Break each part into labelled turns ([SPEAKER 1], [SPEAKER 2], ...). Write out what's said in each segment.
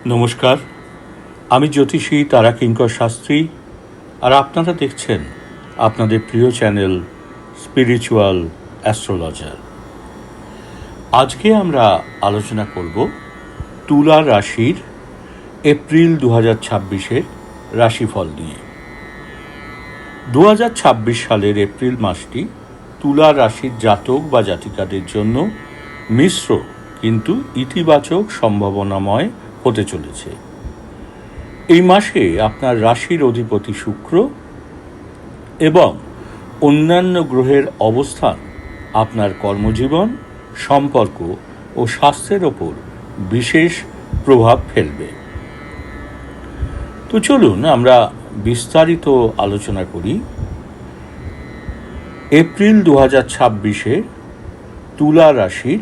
[SPEAKER 1] নমস্কার, আমি জ্যোতিষী তারাকিঙ্কর শাস্ত্রী, আর আপনারা দেখছেন আপনাদের প্রিয় চ্যানেল স্পিরিচুয়াল অ্যাস্ট্রোলজার। আজকে আমরা আলোচনা করব তুলা রাশির এপ্রিল 2026-এর রাশিফল নিয়ে। 2026 সালের এপ্রিল মাসটি তুলা রাশির জাতক বা জাতিকাদের জন্য মিশ্র কিন্তু ইতিবাচক সম্ভাবনাময় হতে চলেছে। এই মাসে আপনার রাশির অধিপতি শুক্র এবং অন্যান্য গ্রহের অবস্থান আপনার কর্মজীবন, সম্পর্ক ও স্বাস্থ্যের ওপর বিশেষ প্রভাব ফেলবে। তো চলুন আমরা বিস্তারিত আলোচনা করি এপ্রিল 2026-এ তুলা রাশির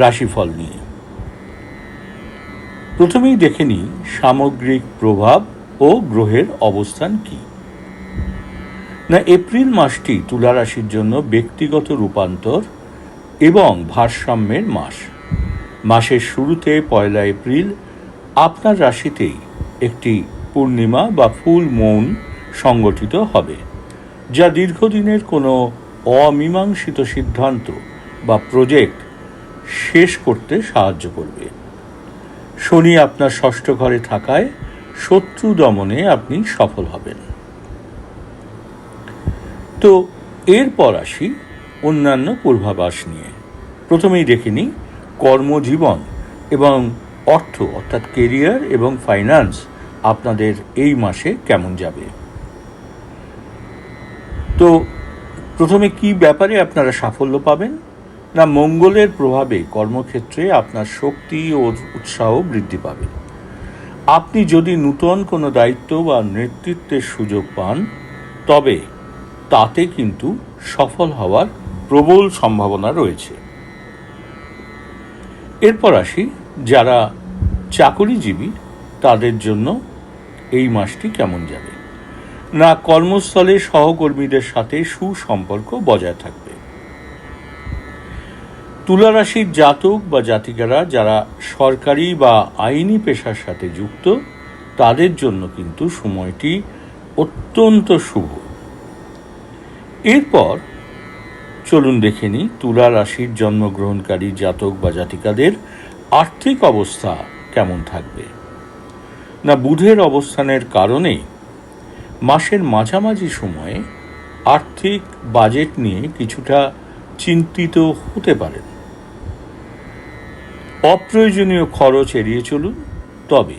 [SPEAKER 1] রাশিফল নিয়ে। প্রথমেই দেখে নিই সামগ্রিক প্রভাব ও গ্রহের অবস্থান কি। না, এপ্রিল মাসটি তুলা রাশির জন্য ব্যক্তিগত রূপান্তর এবং ভারসাম্যের মাস। মাসের শুরুতে 1 এপ্রিল আপনার রাশিতেই একটি পূর্ণিমা বা ফুল মুন সংগঠিত হবে, যা দীর্ঘদিনের কোনো অমীমাংসিত সিদ্ধান্ত বা প্রজেক্ট শেষ করতে সাহায্য করবে। শনি আপনার ষষ্ঠ ঘরে থাকায় শত্রু দমনে আপনি সফল হবেন। তো এরপর আসি অন্যান্য পূর্বাভাস নিয়ে। প্রথমেই দেখে নিই কর্মজীবন এবং অর্থ অর্থাৎ কেরিয়ার এবং ফাইন্যান্স আপনাদের এই মাসে কেমন যাবে। তো প্রথমে কি ব্যাপারে আপনারা সাফল্য পাবেন? না, মঙ্গলের প্রভাবে কর্মক্ষেত্রে আপনার শক্তি ও উৎসাহ বৃদ্ধি পাবে। আপনি যদি নূতন কোনো দায়িত্ব বা নেতৃত্বের সুযোগ পান, তবে তাতে কিন্তু সফল হওয়ার প্রবল সম্ভাবনা রয়েছে। এরপর আসি যারা চাকরিজীবী, তাদের জন্য এই মাসটি কেমন যাবে। না, কর্মস্থলে সহকর্মীদের সাথে সুসম্পর্ক বজায় থাকবে। তুলা রাশির জাতক বা জাতিকারা যারা সরকারি বা আইনি পেশার সাথে যুক্ত, তাদের জন্য কিন্তু সময়টি অত্যন্ত শুভ। এরপর চলুন দেখে নিই তুলা রাশির জন্মগ্রহণকারী জাতক বা জাতিকাদের আর্থিক অবস্থা কেমন থাকবে। না, বুধের অবস্থানের কারণে মাসের মাঝামাঝি সময়ে আর্থিক বাজেট নিয়ে কিছুটা চিন্তিত হতে পারেন। অপ্রয়োজনীয় খরচ এড়িয়ে চলুন। তবে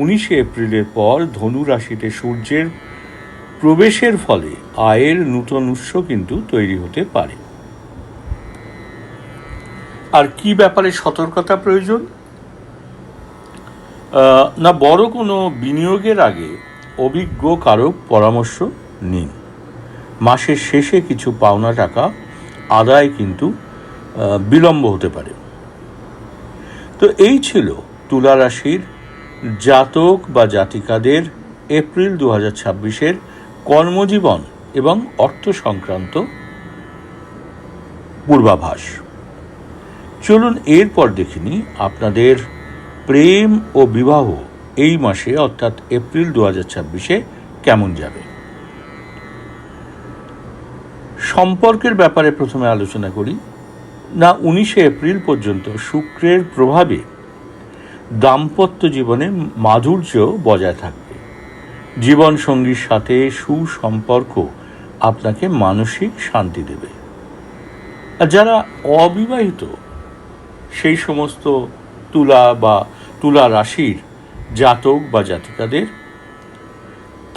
[SPEAKER 1] 19 এপ্রিলের পর ধনু রাশিতে সূর্যের প্রবেশের ফলে আয়ের নূতন উৎস কিন্তু তৈরি হতে পারে। আর কি ব্যাপারে সতর্কতা প্রয়োজন? না, বড় কোনো বিনিয়োগের আগে অভিজ্ঞ কারো পরামর্শ নিন। মাসের শেষে কিছু পাওনা টাকা আদায় কিন্তু বিলম্ব হতে পারে। তো এই ছিল তুলা রাশির জাতক বা জাতিকাদের এপ্রিল 2026-এর কর্মজীবন এবং অর্থ সংক্রান্ত পূর্বাভাস। চলুন এরপর দেখে নিই আপনাদের প্রেম ও বিবাহ এই মাসে অর্থাৎ এপ্রিল 2026-এ কেমন যাবে। সম্পর্কের ব্যাপারে প্রথমে আলোচনা করি। না, 19 এপ্রিল পর্যন্ত শুক্রের প্রভাবে দাম্পত্য জীবনে মাধুর্য বজায় থাকবে। জীবনসঙ্গীর সাথে সুসম্পর্ক আপনাকে মানসিক শান্তি দেবে। আর যারা অবিবাহিত, সেই সমস্ত তুলা রাশির জাতক বা জাতিকাদের,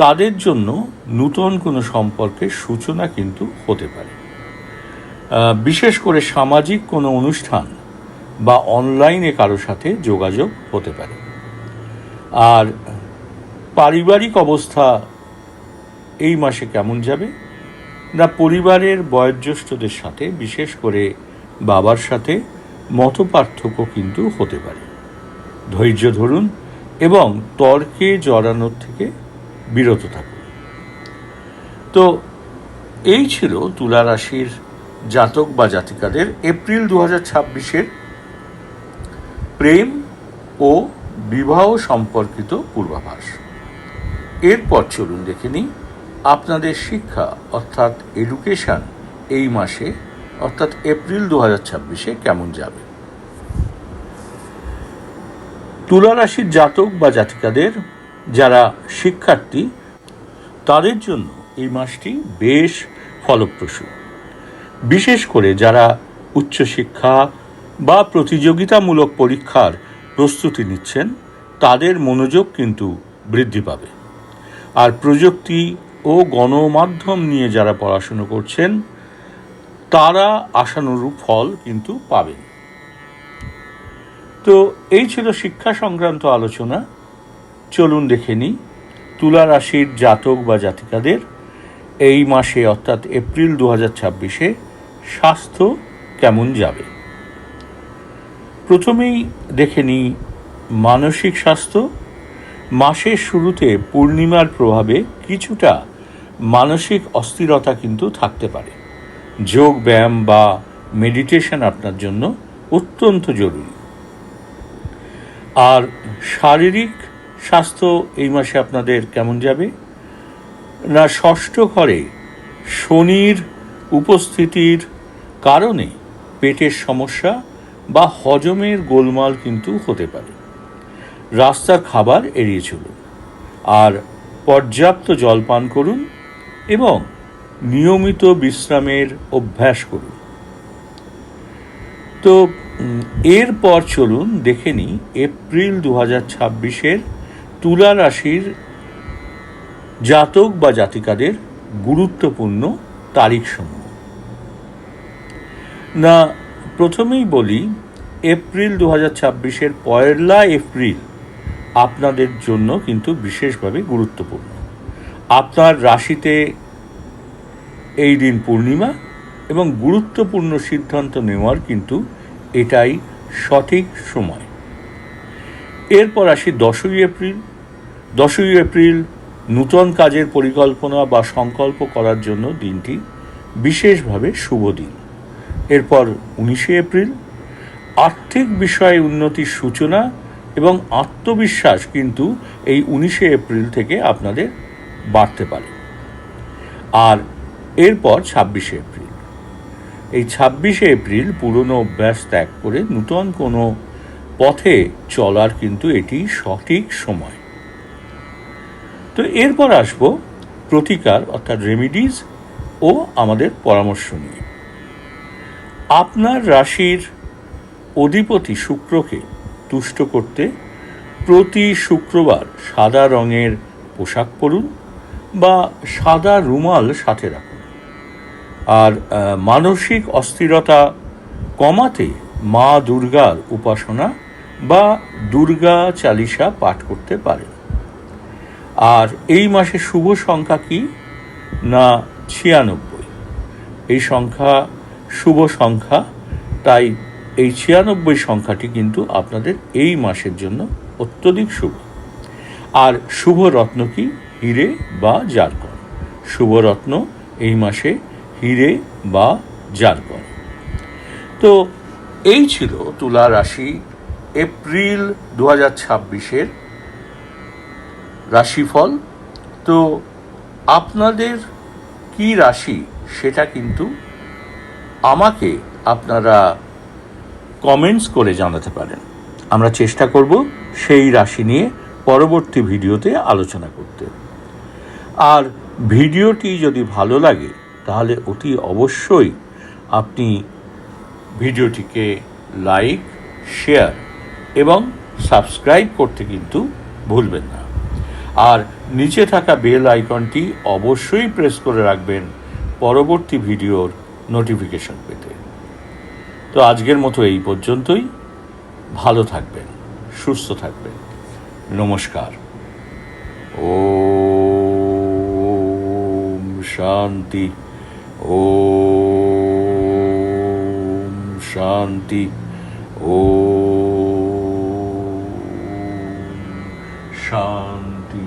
[SPEAKER 1] তাদের জন্য নূতন কোনো সম্পর্কের সূচনা কিন্তু হতে পারে। বিশেষ করে সামাজিক কোনো অনুষ্ঠান বা অনলাইনে কারো সাথে যোগাযোগ হতে পারে। আর পারিবারিক অবস্থা এই মাসে কেমন যাবে? না, পরিবারের বয়োজ্যেষ্ঠদের সাথে, বিশেষ করে বাবার সাথে মতপার্থক্য কিন্তু হতে পারে। ধৈর্য ধরুন এবং তর্কে জড়ানোর থেকে বিরত থাকুন। তো এই ছিল তুলা রাশির জাতক বা জাতিকাদের এপ্রিল 2026-এর প্রেম ও বিবাহ সম্পর্কিত পূর্বাভাস। এরপর চলুন দেখে নিই আপনাদের শিক্ষা অর্থাৎ এডুকেশন এই মাসে অর্থাৎ এপ্রিল 2026-এ কেমন যাবে। তুলা রাশির জাতক বা জাতিকাদের যারা শিক্ষার্থী তাদের জন্য এই মাসটি বেশ ফলপ্রসূ। বিশেষ করে যারা উচ্চশিক্ষা বা প্রতিযোগিতামূলক পরীক্ষার প্রস্তুতি নিচ্ছেন তাদের মনোযোগ কিন্তু বৃদ্ধি পাবে। আর প্রযুক্তি ও গণমাধ্যম নিয়ে যারা পড়াশুনো করছেন তারা আশানুরূপ ফল কিন্তু পাবেন। তো এই ছিল শিক্ষা সংক্রান্ত আলোচনা। চলুন দেখে নিই তুলা রাশির জাতক বা জাতিকাদের এই মাসে অর্থাৎ এপ্রিল 2026-এ স্বাস্থ্য কেমন যাবে। প্রথমেই দেখে নিই মানসিক স্বাস্থ্য। মাসের শুরুতে পূর্ণিমার প্রভাবে কিছুটা মানসিক অস্থিরতা কিন্তু থাকতে পারে। যোগ ব্যায়াম বা মেডিটেশন আপনার জন্য অত্যন্ত জরুরি। আর শারীরিক স্বাস্থ্য এই মাসে আপনাদের কেমন যাবে না, ষষ্ঠ ঘরে শনির উপস্থিতির কারণে পেটের সমস্যা বা হজমের গোলমাল কিন্তু হতে পারে। রাস্তার খাবার এড়িয়ে চলুন আর পর্যাপ্ত জল পান করুন এবং নিয়মিত বিশ্রামের অভ্যাস করুন। তো এরপর চলুন দেখে নিই এপ্রিল 2026-এর তুলা রাশির জাতক বা জাতিকাদের গুরুত্বপূর্ণ তারিখসমূহ। না, প্রথমেই বলি এপ্রিল 2026-এর 1 এপ্রিল আপনাদের জন্য কিন্তু বিশেষভাবে গুরুত্বপূর্ণ। আপনার রাশিতে এই দিন পূর্ণিমা এবং গুরুত্বপূর্ণ সিদ্ধান্ত নেওয়ার কিন্তু এটাই সঠিক সময়। এরপর আসি 10ই এপ্রিল। 10ই এপ্রিল নূতন কাজের পরিকল্পনা বা সংকল্প করার জন্য দিনটি বিশেষভাবে শুভ দিন। এরপর 19শে এপ্রিল আর্থিক বিষয়ে উন্নতির সূচনা এবং আত্মবিশ্বাস কিন্তু এই 19শে এপ্রিল থেকে আপনাদের বাড়তে পারে। আর এরপর 26শে এপ্রিল। এই 26শে এপ্রিল পুরনো অভ্যাস ত্যাগ করে নূতন কোনো পথে চলার কিন্তু এটি সঠিক সময়। তো এরপর আসবো প্রতিকার অর্থাৎ রেমিডিজ ও আমাদের পরামর্শ নিয়ে। আপনার রাশির অধিপতি শুক্রকে তুষ্ট করতে প্রতি শুক্রবার সাদা রঙের পোশাক পরুন বা সাদা রুমাল সাথে রাখুন। আর মানসিক অস্থিরতা কমাতে মা দুর্গার উপাসনা বা দুর্গা চালিসা পাঠ করতে পারেন। আর এই মাসে শুভ সংখ্যা কি না 96। এই সংখ্যা শুভ সংখ্যা, তাই এই 96 সংখ্যাটি কিন্তু আপনাদের এই মাসের জন্য অত্যধিক শুভ। আর শুভ রত্ন কি হিরে বা জারকন। শুভ রত্ন এই মাসে হিরে বা জারকন। তো এই ছিল তুলা রাশি এপ্রিল 2026-এর রাশিফল। তো আপনাদের কি রাশি সেটা কিন্তু আমাকে আপনারা কমেন্টস করে জানাতে পারেন। আমরা চেষ্টা করব সেই রাশি নিয়ে পরবর্তী ভিডিওতে আলোচনা করতে। আর ভিডিওটি যদি ভালো লাগে তাহলে অতি অবশ্যই আপনি ভিডিওটিকে লাইক, শেয়ার এবং সাবস্ক্রাইব করতে কিন্তু ভুলবেন না। আর নিচে থাকা বেল আইকনটি অবশ্যই প্রেস করে রাখবেন পরবর্তী ভিডিওর নোটিফিকেশন পেতে। তো আজকের মতো এই পর্যন্তই। ভালো থাকবেন, সুস্থ থাকবেন। নমস্কার। ওম শান্তি, ওম শান্তি, ওম শান্তি।